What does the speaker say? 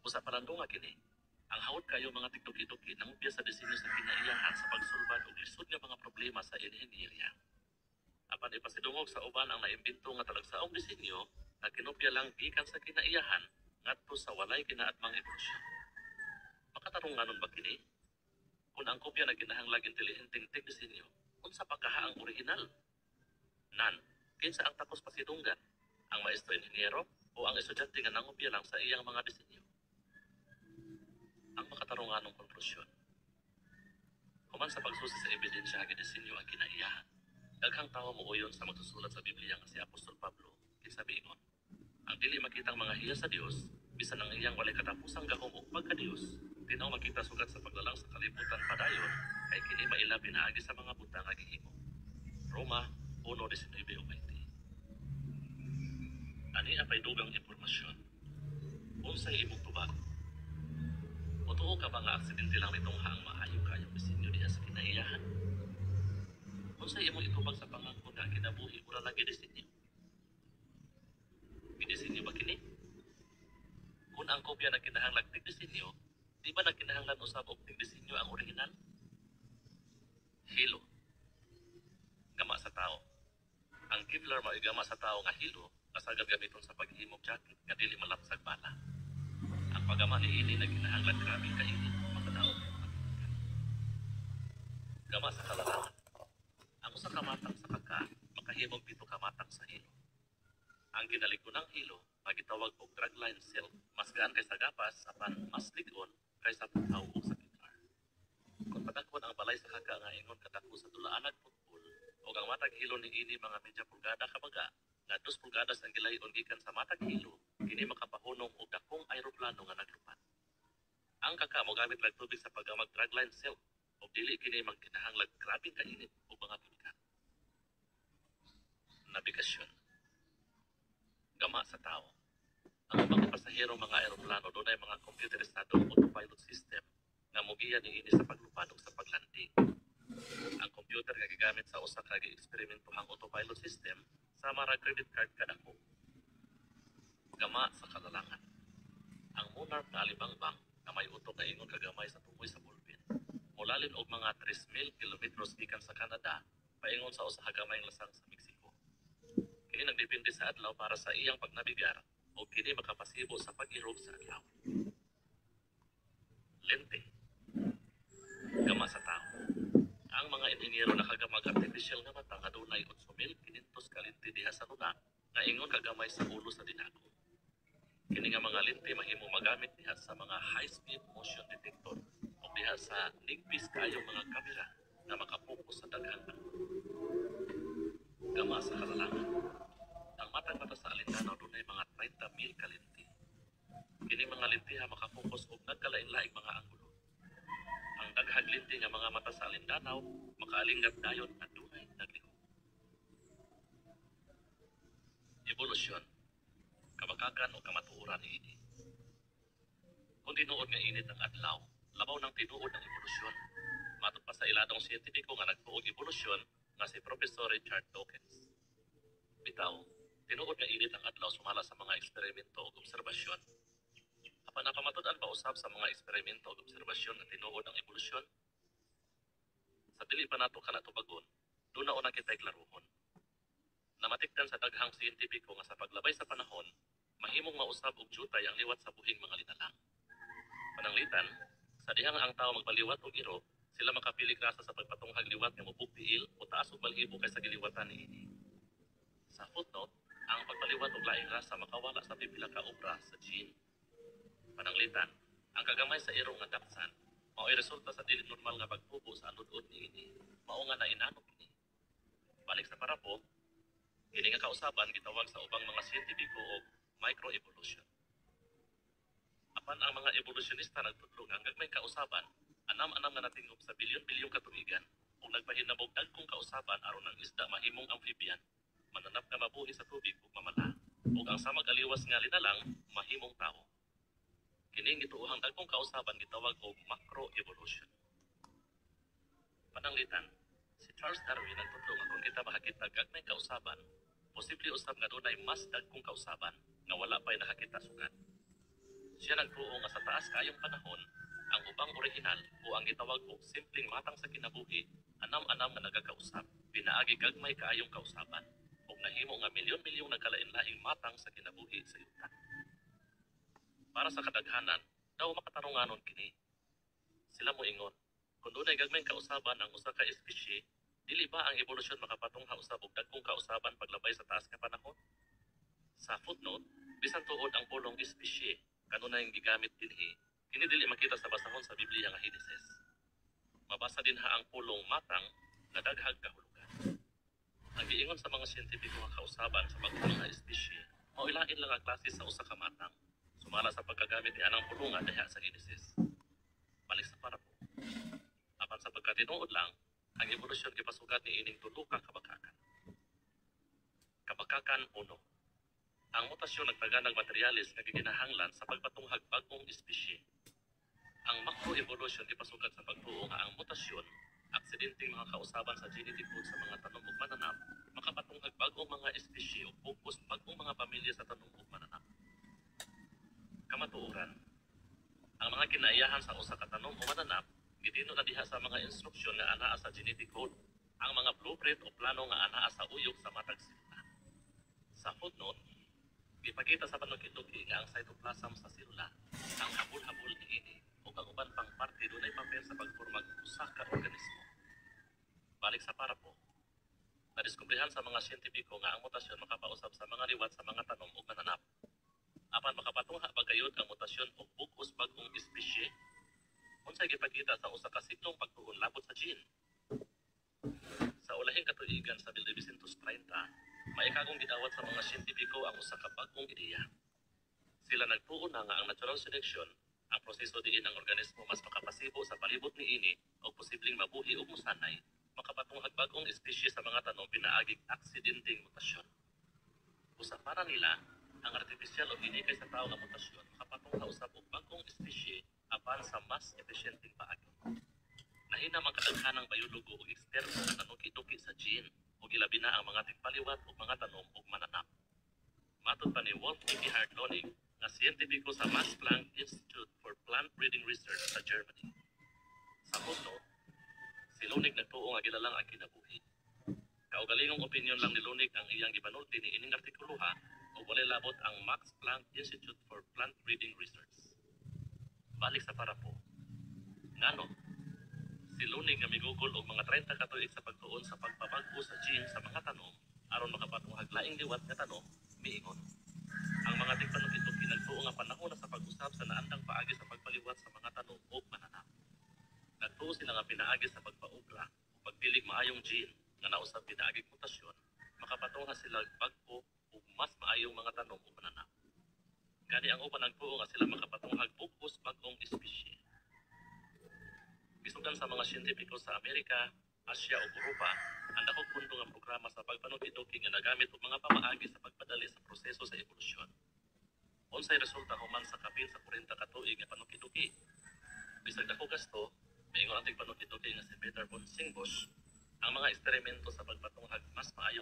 Usa pa lang nga kini. Ang hawod kayo mga tiktok-ituki nangupya sa disenyo sa kinaiyahan sa pagsulbad og lisod nga mga problema sa inhenyerya. Apan ipasidungog sa uban ang naimbento nga talagsaong disenyo na kinopya lang gikan sa kinaiyahan ngadto sa walay kinaatmang evolusyon. Makatarunganon ba kini? Kung ang kopya na kinahanglag intelihenteng disenyo, unsa pa kaha ang original? Nan, kinsa ang tapos pasidunggan? Ang maestro inhinyero o ang estudyante nga nangopya lang sa iyang mga disenyo? Ang makatarunganong konklusyon. Human sa pagsusi sa ebidensya nga disenyo ang kinaiyahan, daghang tawo muuyon sa magsusulat sa Biblia nga si Apostol Pablo kinsa miingon. Ang dili makitang mga hiya sa Dios, bisan ang iyang walay katapusang gahom ug pagka-Dios, tinaw makita sugat sa paglalang sa kalibutan padayon kay kini maila pinaagi sa mga butang nga gihimo. Roma 1:19-20. Ani apay dugang impormasyon. Unsay imong tubag? O tuo ka ba nga aksidente lang nitong haang maayo kayong disenyo diha sa kinaiyahan? Unsay imong itubag sa pangangkon nga kinabuhi ura lagi disenyo? Gidisenyo ba kini? Kung ang kopya na kinahanglan tig disenyo, di ba nagkinahanglan usab og tig disenyo ang original? Hilo. Gama sa tao. Ang Kevlar mao gama sa tao nga hilo kasagad gamiton sa paghimog jacket nga dili malapsag bala. Ang paggama ni ini nagkinahanglan grabe kainit makadaog. Gama sa kalalangan. Ang usa ka matang sa kaka makahimog pito ka matang sa hilo. Ang ginaligunang hilo magitawag og dragline cell, mas gaan kaysa gapas apan mas lig-on kaysa putaw o sa Kevlar. Kung padakon ang balay sa kaka nga ingon kadako sa tulaanag putpul o ang matag hilo ni ini mga medya pulgada kabaga nga 2 pulgadas ang gilayon gikan sa matag hilo, kini makapahunong og dakong aeroplano nga naglupat. Ang kaka mo gamit lang tubig sa paggamag dragline cell o dili kini magkinahanglan grabing kainit o mga bibigat. Nabigasyon. Gama sa tao. Ang ubang pasahero mga aeroplano dunay mga computerisadong autopilot system nga mogiya niini sa paglupad ug sa paglanding. Ang computer nga gigamit sa usa ka gi-eksperimentohang autopilot system sama ra credit card kadako. Gama sa kalalangan. Ang monarch na alibangbang na may utok na ingon kagamay sa tumoy sa bulbin. Molalin og mga 3,000 kilometros gikan sa Canada paingon sa usa ka gamayng lasang sa Mexico. Kini nagdepende sa adlaw para sa iyang pagnabigar o kini makapasibo sa pag-irog sa adlaw. Lente. Gama sa tao. Ang mga inhinyero nakagamag artificial nga mata nga dunay 8,500 ka lente diha sa luna nga ingon kagamay sa ulo sa dinago. Kini nga mga lente mahimong magamit diha sa mga high-speed motion detector o diha sa nigpis kayong mga kamera na makapokus sa daghang anggulo. Gama sa kalalangan. Ang matang mata sa alindanaw dunay mga 30,000 ka lente. Kini mga lente ha makapokus og nagkalain-laing mga anggulo. Ang daghang lente nga mga mata sa alindanaw makaalingat dayon at dunay naglihok. Evolusyon. Kabakakan o kamatuoran ni ini. Kung tinuod nga init ang adlaw, labaw ng tinuod ng evolusyon. Matod pa sa iladong siyentipiko nga nagtuog evolusyon nga si Professor Richard Dawkins. Bitaw, tinuod nga init ang adlaw sumala sa mga eksperimento o obserbasyon. Apan napamatud-an ba usab sa mga eksperimento o obserbasyon nga tinuod ang evolusyon? Sa dili pa nato kanatubagon, doon na una kita'y klaruhon. Namatikdan sa daghang siyentipiko nga sa paglabay sa panahon, mahimong mausab og jutay ang liwat sa buhing mga linalang. Pananglitan, sa dihang ang tao magpaliwat og iro, sila makapili grasa sa pagpatunghag liwat nga mubugtiil o taas og balhibo kaysa giliwatan niini. Sa footnote, ang pagpaliwat og laing rasa makawala sa pipila ka obra sa gene. Pananglitan, ang kagamay sa iro nga daksan mao'y resulta sa dili normal nga pagtubo sa anod-od niini, mao nga nainanok kini. Balik sa parapo, kini nga kausaban gitawag sa ubang mga siyentipiko og microevolution. Apan ang mga evolusyonista nagtudlong ang gagmayng kausaban, anam-anam nga natingop sa bilyon-bilyong katuigan ug nagpahinabog dagkong kausaban aron ang isda mahimong amphibian, mananap nga mabuhi sa tubig ug mamala, ug ang samag aliwas nga linalang mahimong tao. Kining gituohang dagkong kausaban gitawag og macroevolution. Pananglitan, si Charles Darwin nagtudlong nga kung kita makakita gagmayng kausaban, posible usab nga dunay mas dagkong kausaban nga wala pay nakakita sukat. Siya nagtuo nga sa taas kayong panahon, ang ubang orihinal o ang gitawag og simpleng matang sa kinabuhi, anam-anam nga nagakausap, pinaagi gagmay kaayong kausaban, ug nahimo nga milyon-milyong nagkalain-laing matang sa kinabuhi sa yuta. Para sa kadaghanan, daw makatarunganon kini. Sila mo ingon, kung dunay gagmayng kausaban ang usa ka espisye, dili ba ang evolusyon makapatungha usab og dagkong kausaban paglabay sa taas nga panahon? Sa footnote, bisan tuod ang pulong espisye, kanunay gigamit dinhi, kini dili makita sa basahon sa Biblia nga Henesis. Mabasa din ha ang pulong matang nga daghag kahulugan. Ang giingon sa mga siyentipiko nga kausaban sa pagpulong nga espisye, mao ilain lang ang klase sa usa ka matang, sumala sa pagkagamit ni anang pulungan diha sa Henesis. Balik sa para po. Apan sa pagkatinuod lang, ang evolusyon gipasugat ni ining tulo ka kabakakan. Kabakakan 1. Ang mutasyon nagtaganag materyales nga gikinahanglan sa pagpatunghag bag-ong espisye. Ang macroevolution gipasugat sa pagtuo nga ang mutasyon, aksidenteng mga kausaban sa genetic code sa mga tanom ug mananap, makapatunghag bag-ong mga espisye ug focus bag-ong mga pamilya sa tanom ug mananap. Kamatuoran. Ang mga kinaiyahan sa usa ka tanom o mananap gitino na diha sa mga instruksyon nga anaa sa genetic code, ang mga blueprint o plano nga anaa sa uyog sa matag selula. Sa footnote, gipakita sa panukit-tuki nga ang cytoplasm sa selula, ang habol-habol niini o ang uban pang parte dunay papel sa pagporma og usa ka organismo. Balik sa para po. Nadiskubrihan sa mga siyentipiko nga ang mutasyon makapausab sa mga liwat sa mga tanom ug mananap. Apan makapatungha ba gayud ang mutasyon og bug-os bag-ong espisye? Unsay gipakita sa usa ka siklong pagtuon labot sa gene? Sa ulahing katuigan sa 1930, maikagong gidawat sa mga siyentipiko ang usa ka bag-ong ideya. Sila nagtuo na nga ang natural selection, ang proseso diin ang organismo mas makapasibo sa palibot niini o posibleng mabuhi ug musanay, makapatunghag bag-ong espisye sa mga tanom pinaaging aksidenteng mutasyon. Usa para nila, ang artificial o ginikay sa tao nga mutasyon makapatungha usab og bag-ong espisye apan sa mas epesyenteng paagi. Nahinam ang kadaghanang biologo o eksperto nga nanuki-tuki sa gene o gilabi na ang mga tigpaliwat o mga tanom o mananap. Matod pa ni Wolfgang Gerhard Lonig nga siyentipiko sa Max Planck Institute for Plant Breeding Research sa Germany. Sa footnote, si Lonig nagtuo nga gilalang ang kinabuhi. Kaugalingong opinyon lang ni Lonig ang iyang gipanulti ni ining artikuluha o walay labot ang Max Planck Institute for Plant Breeding Research. Balik sa para po. Ngano, si Lonig nga migugol og mga 30 ka tuig sa pagtuon sa pagpabag-o sa gene sa mga tanom aron makapatunghag laing liwat nga tanom, miingon. Ang mga tigpanukit-tuki nagtuo nga panahon na sa pag-usab sa naandang paagi sa pagpaliwat sa mga tanom ug mananap. Nagtuo sila nga pinaagi sa pagpaubra o pagpilig maayong gene nga nausab pinaaging mutasyon, makapatungha sila bag-o ug mas maayong mga tanom ug mananap. Gani ang uban nagtuo nga sila makapatunghag bug-os bag-ong espisye. Gisudan sa mga siyentipiko sa Amerika, Asya ug Europa, ang dakong pundo nga programa sa pagpanukit-tuki nga nagamit og mga pamaagi sa pagpadali sa proseso sa evolusyon. Unsay resulta human sa kapin sa 40 ka tuig nga panukit-tuki? Bisag dako gasto, miingon ang tigpanukit-tuki nga si Peter von Singbusch, ang mga eksperimento sa pagpatunghag mas maayong